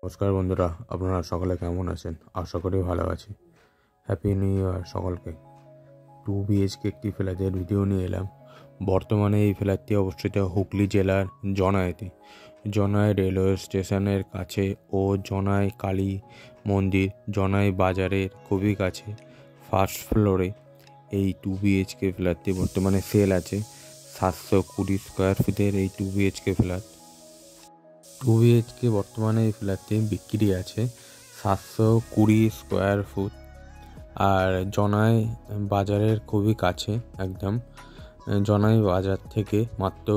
নমস্কার বন্ধুরা, আপনারা সকলে কেমন আছেন? আশা করি ভালো আছি। হ্যাপি নিউ ইয়ার সকলকে। 2 BHK একটি ফ্ল্যাটের ভিডিও নিয়ে এলাম। বর্তমানে এই ফ্ল্যাটটি অবস্থিত হুগলি জেলার জনাইতে। জনাই রেলওয়ে স্টেশনের কাছে ও জনাই কালী মন্দির, জনাই বাজারের খুবই কাছে। ফার্স্ট ফ্লোরে এই 2 BHK ফ্ল্যাটটি বর্তমানে সেল আছে। 720 স্কোয়ার ফিটের এই 2 BHK ফ্ল্যাট। 2 BHK বর্তমানে এই ফ্ল্যাটটি বিক্রি আছে 720 স্কোয়ার ফুট। আর জনাই বাজারের খুবই কাছে একদম। জনাই বাজার থেকে মাত্র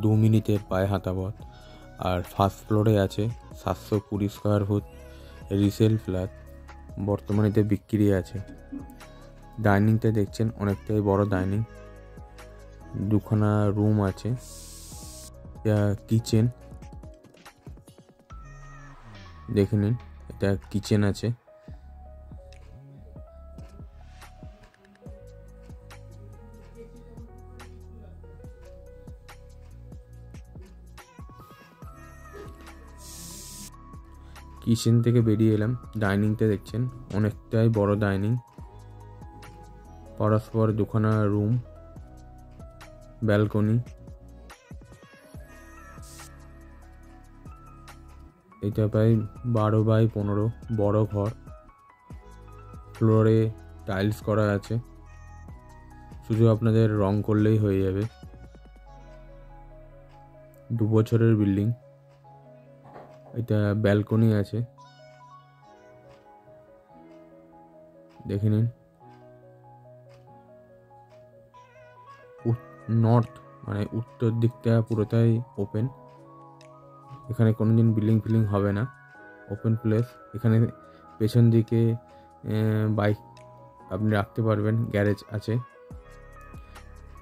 2 মিনিটের পায়ে হাঁটা পথ। আর ফার্স্ট ফ্লোরে আছে 720 স্কোয়ার ফুট রিসেল ফ্ল্যাট, বর্তমানে এতে বিক্রি আছে। ডাইনিংটা দেখছেন, অনেকটাই বড় ডাইনিং, দুখানা রুম আছে, কিচেন দেখে নিন। এটা কিচেন আছে। কিচেন থেকে বেরিয়ে এলাম, ডাইনিংটা দেখছেন, অনেকটাই বড় ডাইনিং, পরস্পর দুখানা রুম, ব্যালকনি। এটা প্রায় 12x15 বড় ঘর। ফ্লোরে টাইলস করা আছে, শুধু আপনাদের রং করলেই হয়ে যাবে। 2 বছরের বিল্ডিং। এটা ব্যালকনি আছে, দেখে নিন। নর্থ মানে উত্তর দিকটা পুরোটাই ওপেন। এখানে কোনোদিন বিল্ডিং হবে না, ওপেন প্লেস। এখানে পেছন দিকে বাইক আপনি রাখতে পারবেন, গ্যারেজ আছে।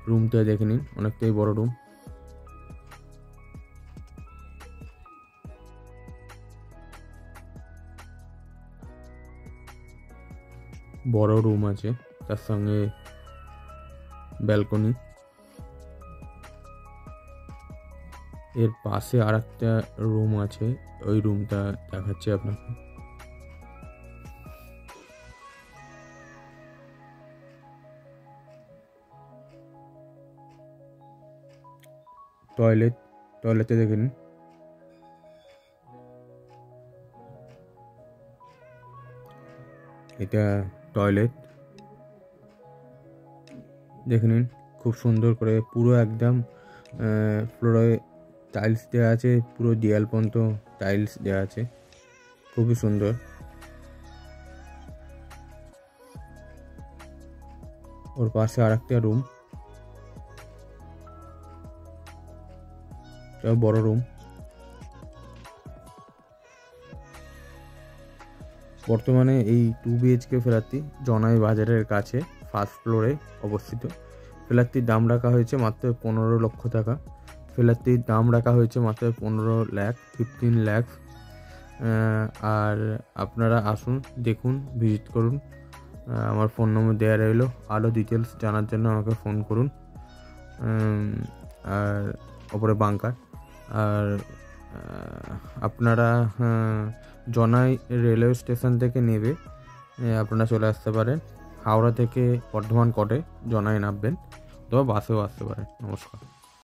রুমটা দেখে নিন, অনেকটাই বড় রুম। বড় রুম আছে, তার সঙ্গে ব্যালকনি। এর পাশে আর একটা রুম আছে, ওই রুমটা দেখাচ্ছি আপনাকে। টয়লেটে দেখে নিন। এটা টয়লেট দেখে নিন, খুব সুন্দর করে পুরো একদম ফ্লোরে টাইলস দেওয়া আছে, পুরো দেয়াল পর্যন্ত টাইলস দেওয়া আছে, খুবই সুন্দর। ওর পাশে আর একটা রুম, বড় রুম। বর্তমানে এই 2 BHK ফ্ল্যাটটি জনাই বাজারের কাছে ফার্স্ট ফ্লোরে অবস্থিত। ফ্ল্যাটটির দাম রাখা হয়েছে মাত্র 15 লক্ষ টাকা। ফ্ল্যাটটির দাম রাখা হয়েছে মাত্র 15 লাখ। আর আপনারা আসুন, দেখুন, ভিজিট করুন। আমার ফোন নম্বর দেওয়া রইল, আরও ডিটেলস জানার জন্য আমাকে ফোন করুন। আর ওপরে বাংকার। আর আপনারা জনাই রেলওয়ে স্টেশন থেকে নেবে আপনারা চলে আসতে পারেন। হাওড়া থেকে বর্ধমান কোর্টে জনাই নামবেন, অথবা বাসেও আসতে পারেন। নমস্কার।